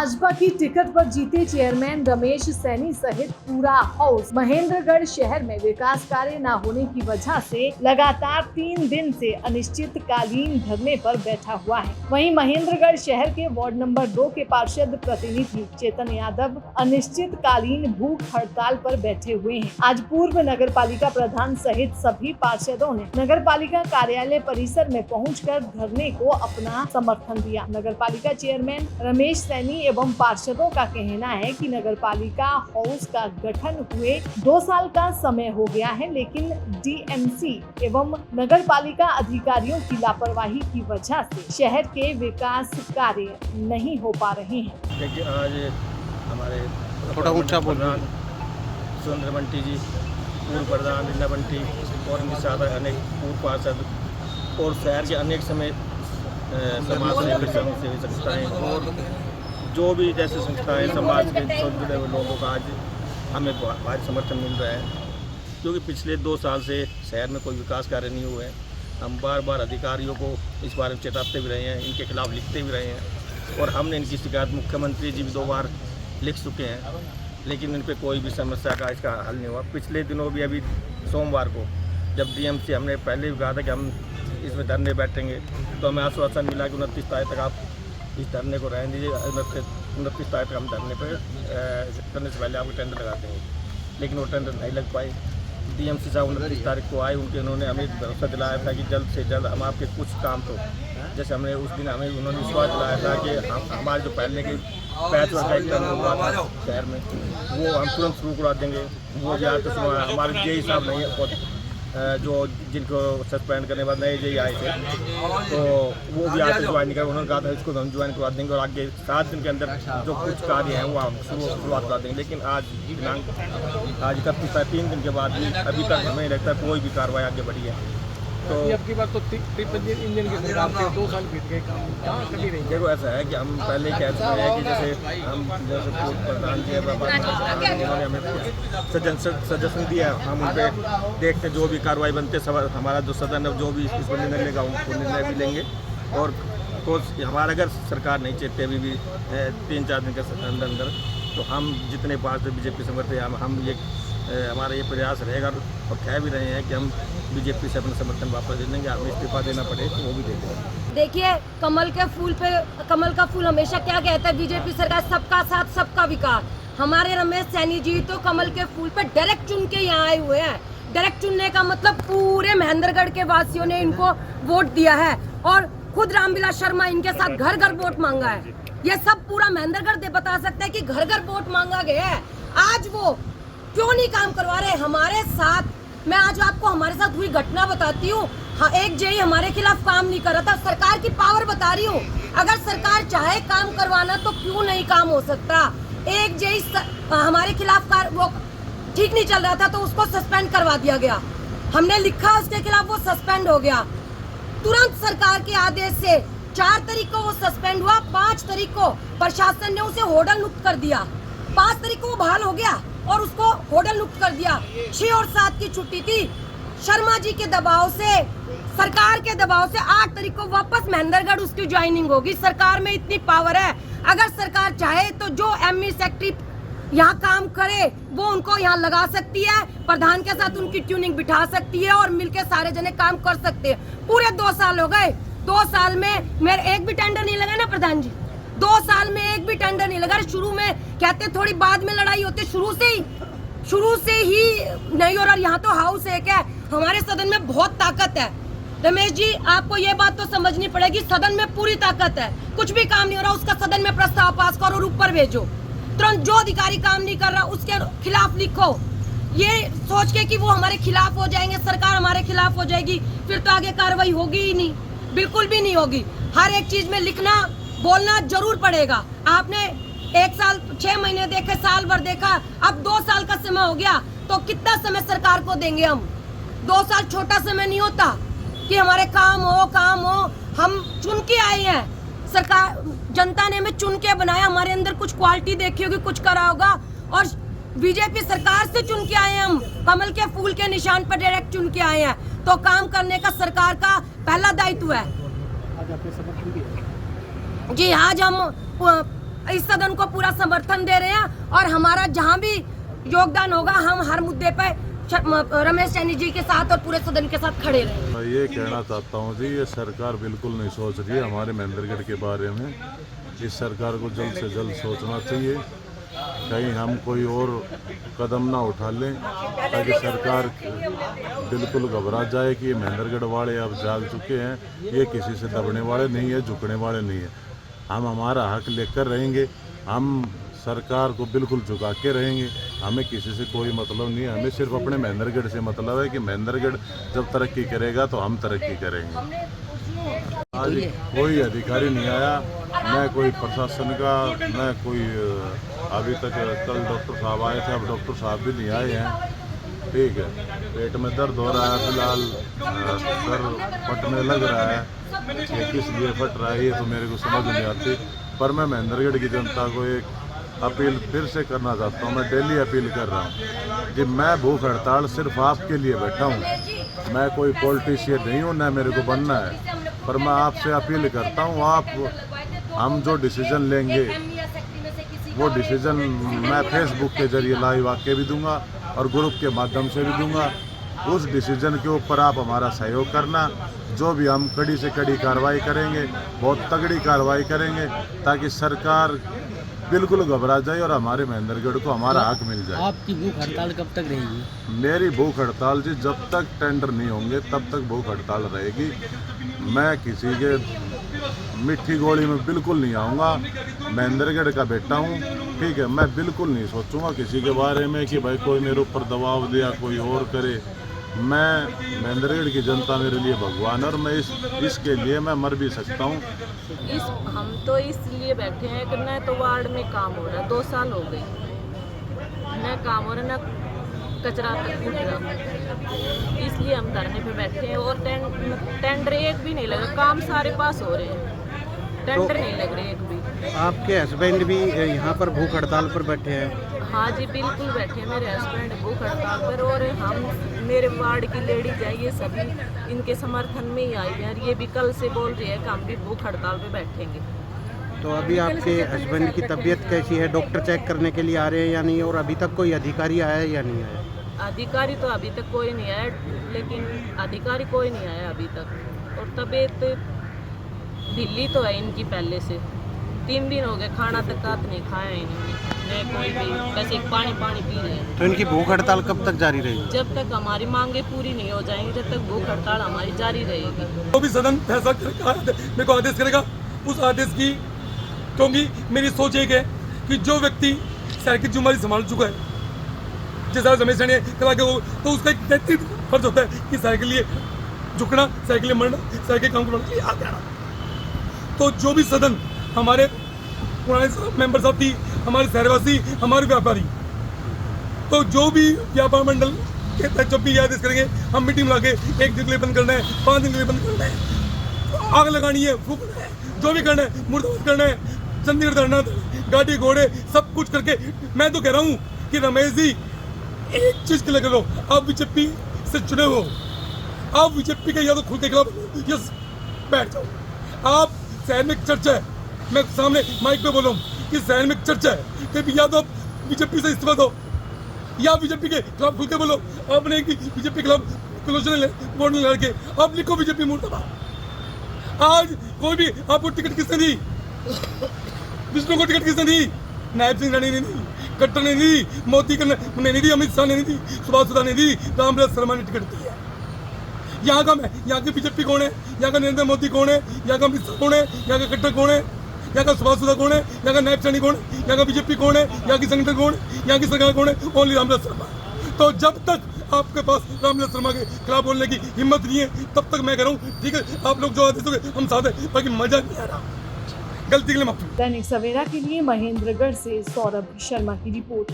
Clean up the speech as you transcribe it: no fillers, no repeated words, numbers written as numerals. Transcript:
भाजपा की टिकट पर जीते चेयरमैन रमेश सैनी सहित पूरा हाउस महेंद्रगढ़ शहर में विकास कार्य न होने की वजह से लगातार 3 दिन से अनिश्चितकालीन धरने पर बैठा हुआ है। वहीं महेंद्रगढ़ शहर के वार्ड नंबर 2 के पार्षद प्रतिनिधि चेतन यादव अनिश्चितकालीन भूख हड़ताल पर बैठे हुए हैं। आज पूर्व नगर पालिका प्रधान सहित सभी पार्षदों ने नगर पालिका कार्यालय परिसर में पहुंचकर धरने को अपना समर्थन दिया। नगर पालिका चेयरमैन रमेश सैनी एवं पार्षदों का कहना है कि नगर पालिका हाउस का गठन हुए 2 साल का समय हो गया है, लेकिन डीएमसी एवं नगर पालिका अधिकारियों की लापरवाही की वजह से शहर के विकास कार्य नहीं हो पा रहे हैं। देखिए, आज हमारे थोड़ा ऊंचा बोल रहे सुरेंद्र बंटी जी, पूर्व प्रधान रीना बंटी और इनके साथ अनेक पूर्व पार्षद और शहर के अनेक समय समाज सेवी संस्थाएं और जो भी जैसे संस्थाएं समाज के जुड़े हुए लोगों का आज हमें भारी समर्थन मिल रहा है, क्योंकि पिछले 2 साल से शहर में कोई विकास कार्य नहीं हुए हैं। हम बार बार अधिकारियों को इस बारे में चेताते भी रहे हैं, इनके खिलाफ लिखते भी रहे हैं और हमने इनकी शिकायत मुख्यमंत्री जी भी 2 बार लिख चुके हैं, लेकिन इन पर कोई भी समस्या का इसका हल नहीं हुआ। पिछले दिनों भी अभी सोमवार को जब डीएमसी हमने पहले भी कहा था कि हम इसमें धरने बैठेंगे, तो हमें आश्वासन मिला कि 29 तारीख तक आप इस धरने को रहने दीजिए, 29 तारीख तक हम धरने पर करने से पहले आपको टेंडर लगा देंगे, लेकिन वो टेंडर नहीं लग पाए। डीएमसी साहब 29 तारीख को आए, उन्होंने हमें भरोसा दिलाया था कि जल्द से जल्द हम आपके कुछ काम तो जैसे हमने उस दिन हमें उन्होंने विश्वास दिलाया था कि हमारे जो पहले के पैच वर्क का एक टर्न हुआ था शहर में, वो हम तुरंत शुरू करा देंगे। वो जो तो हमारे जे साहब नहीं जो जिनको सस्पेंड करने बाद नए जे आए थे, तो वो भी आज ज्वाइन नहीं कर, उन्होंने कहा था इसको हम ज्वाइन करवा देंगे और आगे 7 दिन के अंदर जो कुछ कार्य हैं वो हम शुरुआत करा देंगे। लेकिन आज दिनांक आज 3 दिन के बाद भी अभी तक हमें लगता है कोई भी कार्रवाई आगे बढ़ी है। तो अब की बार तो ट्रिपल इंजन के खिलाफ 2 साल बीत गए, कहाँ कभी नहीं। देखो, ऐसा है कि हम पहले कह चुके हैं कि जैसे हम प्रधान जी उन्होंने हमें कुछ सजेशन दिया, हम उन पर देखते जो भी कार्रवाई बनते हमारा जो सदन है जो भी इस पर निर्णय लेगा उनको निर्णय भी लेंगे। और हमारा अगर सरकार नहीं चाहती अभी भी 3-4 दिन के अंदर तो हम जितने पार्षद बीजेपी समर्थक हैं हम ये हमारा ये प्रयास रहेगा और कह भी रहे हैं कि हम बीजेपी से अपना समर्थन वापस ले लेंगे। हमें इस्तीफा देना पड़े तो वो भी दे देंगे। देखिए, कमल का फूल हमेशा क्या कहता है, बीजेपी सरकार सबका साथ सबका विकास। हमारे रमेश सैनी जी तो कमल के फूल पे डायरेक्ट चुन के यहाँ आए हुए हैं। डायरेक्ट चुनने का मतलब पूरे महेंद्रगढ़ के वासियों ने इनको वोट दिया है और खुद रामविलास शर्मा इनके साथ घर घर वोट मांगा है। ये सब पूरा महेंद्रगढ़ बता सकता है कि घर घर वोट मांगा गया है। आज वो क्यों नहीं काम करवा रहे हमारे साथ? मैं आज आपको हमारे साथ हुई घटना बताती हूँ। हाँ, एक जेई हमारे खिलाफ काम नहीं कर रहा था। सरकार की पावर बता रही हूँ, अगर सरकार चाहे काम करवाना तो क्यों नहीं काम हो सकता। एक जेई हमारे खिलाफ वो ठीक नहीं चल रहा था तो उसको सस्पेंड करवा दिया गया। हमने लिखा उसके खिलाफ, वो सस्पेंड हो गया तुरंत सरकार के आदेश से। 4 तारीख को वो सस्पेंड हुआ, 5 तारीख को प्रशासन ने उसे होटल मुक्त कर दिया, 5 तारीख को वो बहाल हो गया और उसको होटल मुक्त कर दिया। 6 और 7 की छुट्टी थी। शर्मा जी के दबाव से, सरकार के दबाव से 8 तारीख को वापस महेंद्रगढ़ उसकी ज्वाइनिंग होगी। सरकार में इतनी पावर है, अगर सरकार चाहे तो जो एमई सेक्रेटरी यहाँ काम करे वो उनको यहाँ लगा सकती है, प्रधान के साथ उनकी ट्यूनिंग बिठा सकती है और मिलके सारे जने काम कर सकते हैं। पूरे 2 साल हो गए, 2 साल में मेरे एक भी टेंडर नहीं लगा ना प्रधान जी, 2 साल में एक भी टेंडर नहीं लगा। शुरू में कहते थोड़ी बाद में लड़ाई होती, शुरू से ही नहीं हो रहा। यहाँ तो हाउस एक है, हमारे सदन में बहुत ताकत है। रमेश जी, आपको ये बात तो समझनी पड़ेगी, सदन में पूरी ताकत है। कुछ भी काम नहीं हो रहा उसका सदन में प्रस्ताव पास करो और ऊपर भेजो। तुरंत जो अधिकारी काम नहीं कर रहा उसके खिलाफ लिखो, ये सोच के कि वो हमारे खिलाफ हो जाएंगे, सरकार हमारे खिलाफ हो जाएगी, फिर तो आगे कार्रवाई होगी ही नहीं, बिल्कुल भी नहीं होगी। हर एक चीज में लिखना बोलना जरूर पड़ेगा। आपने 1 साल 6 महीने देखे, साल भर देखा, अब 2 साल का समय हो गया, तो कितना समय सरकार को देंगे हम? 2 साल छोटा समय नहीं होता कि हमारे काम हो। हम चुन के आए हैं, सरकार जनता ने हमें चुन के बनाया, हमारे अंदर कुछ क्वालिटी देखी होगी, कुछ करा होगा और बीजेपी सरकार से चुन के आए हैं। हम कमल के फूल के निशान पर डायरेक्ट चुन के आए हैं, तो काम करने का सरकार का पहला दायित्व है। जी, आज हम इस सदन को पूरा समर्थन दे रहे हैं और हमारा जहां भी योगदान होगा हम हर मुद्दे पे रमेश सैनी जी के साथ और पूरे सदन के साथ खड़े रहे। मैं ये कहना चाहता हूँ जी, ये सरकार बिल्कुल नहीं सोच रही है हमारे महेंद्रगढ़ के बारे में। इस सरकार को जल्द से जल्द सोचना चाहिए, कहीं हम कोई और कदम ना उठा लें ताकि सरकार बिल्कुल घबरा जाए कि ये महेंद्रगढ़ वाले अब जाग चुके हैं, ये किसी से दबने वाले नहीं है, झुकने वाले नहीं है। हम हमारा हक लेकर रहेंगे, हम सरकार को बिल्कुल झुका के रहेंगे, हमें किसी से कोई मतलब नहीं है। हमें सिर्फ अपने महेंद्रगढ़ से मतलब है कि महेंद्रगढ़ जब तरक्की करेगा तो हम तरक्की करेंगे। आज कोई अधिकारी नहीं आया, न कोई प्रशासन का, न कोई अभी तक। कल डॉक्टर साहब आए थे, अब डॉक्टर साहब भी नहीं आए हैं। ठीक है, पेट में दर्द हो रहा है फिलहाल, सर फटने लग रहा है, ये किस लिए फट रहा है ये तो मेरे को समझ नहीं आती। पर मैं महेंद्रगढ़ की जनता को एक अपील फिर से करना चाहता हूँ, मैं डेली अपील कर रहा हूँ कि मैं भूख हड़ताल सिर्फ आपके लिए बैठा हूँ। मैं कोई पॉलिटिशियन नहीं हूँ, न मेरे को बनना है, पर मैं आपसे अपील करता हूँ, हम जो डिसीजन लेंगे वो डिसीजन मैं फेसबुक के जरिए लाइव आके भी दूंगा और ग्रुप के माध्यम से भी दूंगा। उस डिसीजन के ऊपर आप हमारा सहयोग करना, जो भी हम कड़ी से कड़ी कार्रवाई करेंगे, बहुत तगड़ी कार्रवाई करेंगे ताकि सरकार बिल्कुल घबरा जाए और हमारे महेंद्रगढ़ को हमारा हक मिल जाए। आपकी भूख हड़ताल कब तक रहेगी? मेरी भूख हड़ताल जी जब तक टेंडर नहीं होंगे तब तक भूख हड़ताल रहेगी। मैं किसी के मिट्टी गोली में बिल्कुल नहीं आऊँगा, महेंद्रगढ़ का बेटा हूँ। ठीक है, मैं बिल्कुल नहीं सोचूंगा किसी के बारे में कि भाई कोई मेरे ऊपर दबाव दे या कोई और करे। मैं महेंद्रगढ़ की जनता मेरे लिए भगवान, और मैं इसके लिए मैं मर भी सकता हूँ। हम तो इसलिए बैठे हैं कि न तो वार्ड में काम हो रहा है, 2 साल हो गए, न काम हो रहा न कचरा तक उठ रहा, इसलिए हम धरने पे बैठे हैं। और टेंडर एक भी नहीं लगा, काम सारे पास हो रहे हैं, टेंडर नहीं लग रहे एक भी। आपके हस्बैंड भी यहाँ पर भूख हड़ताल पर बैठे हैं? हाँ जी बिल्कुल बैठे हैं, मेरे हस्बैंड भूख हड़ताल पर। और हम मेरे वार्ड की लेडीज है, ये सभी इनके समर्थन में ही आई है और ये भी कल से बोल रही है कि हम भी भूख हड़ताल पे बैठेंगे। तो अभी आपके हस्बैंड की तबीयत कैसी है? डॉक्टर चेक करने के लिए आ रहे हैं या नहीं? और अभी तक कोई अधिकारी आया है या नहीं आया? अधिकारी तो अभी तक कोई नहीं आया, लेकिन अधिकारी कोई नहीं आया अभी तक। और तबीयत ढीली तो है इनकी पहले से, 3 दिन हो गए, खाना तक का नहीं खाया इन्होंने, नहीं कोई भी, बस एक पानी पी रहे हैं। तो इनकी भूख हड़ताल कब तक जारी रहेगी? जब तक हमारी मांगे पूरी नहीं हो जाएंगी, जब तक भूख हड़ताल हमारी जारी रहेगी। तो भी सदन फैसला मेरे को आदेश करेगा, उस आदेश की, क्योंकि मेरी सोच एक है कि जो व्यक्ति शहर की जिम्मेदारी संभाल चुका है, जैसा रमेश सैनी करा के, तो उसका एक नैतिक फर्ज होता है कि शहर के लिए झुकना, शहर के लिए मरना, शहर के काम करने के लिए आगे आना। तो जो भी सदन हमारे पुराने मेंबर साहब थी, हमारे शहरवासी, हमारे व्यापारी, तो जो भी व्यापार मंडल के तहत जब भी आदेश करेंगे, हम मीटिंग बुला के 1 दिन के लिए बंद करना है, 5 दिन के लिए बंद करना है, आग लगानी है, फूकना है, जो भी करना है, मुर्दाबाद करना है, चंडीगढ़ धरना, गाड़ी घोड़े सब कुछ करके। मैं तो कह रहा हूँ कि रमेश जी एक चीज के लिए करो, आप बीजेपी से चुने हो, आप बीजेपी के या तो खुद के खिलाफ यस बैठ जाओ। आप शहर में चर्चा है, मैं सामने माइक पे बोल रहा हूँ कि शहर में चर्चा है कि या तो आप बीजेपी से इस्तीफा दो या बीजेपी के खिलाफ खुल के बोलो। आपने बीजेपी के खिलाफ क्लोजन बोर्ड में लड़के आप लिखो बीजेपी मुर्दाबाद। आज कोई भी आपको टिकट किसने दी? विष्णु को टिकट किसने दी? नायब सिंह राणी ने दी, कट्टर ने दी, मोदी ने नहीं दी, अमित शाह ने नहीं दी, सुभाष सुधा ने दी, रामविलास शर्मा ने टिकट दी है। यहाँ का मैं, यहाँ की बीजेपी कौन है? यहाँ का नरेंद्र मोदी कौन है? यहाँ का अमित शाह कौन है? यहाँ का कट्टर कौन है? यहाँ का सुभाष सुधा कौन है? यहाँ का नायब सैनी कौन है? यहाँ का बीजेपी कौन है? यहाँ की संगठन कौन है? यहाँ की सरकार कौन है? ओनली रामविलास शर्मा। तो जब तक आपके पास रामविलास शर्मा के खिलाफ बोलने की हिम्मत नहीं है, तब तक मैं कह रहा हूँ ठीक है, आप लोग जो आदेश दोगे हम साथ हैं, बाकी मजा नहीं आ रहा, गलती के लिए माफी। दैनिक सवेरा के लिए महेंद्रगढ़ से सौरभ शर्मा की रिपोर्ट।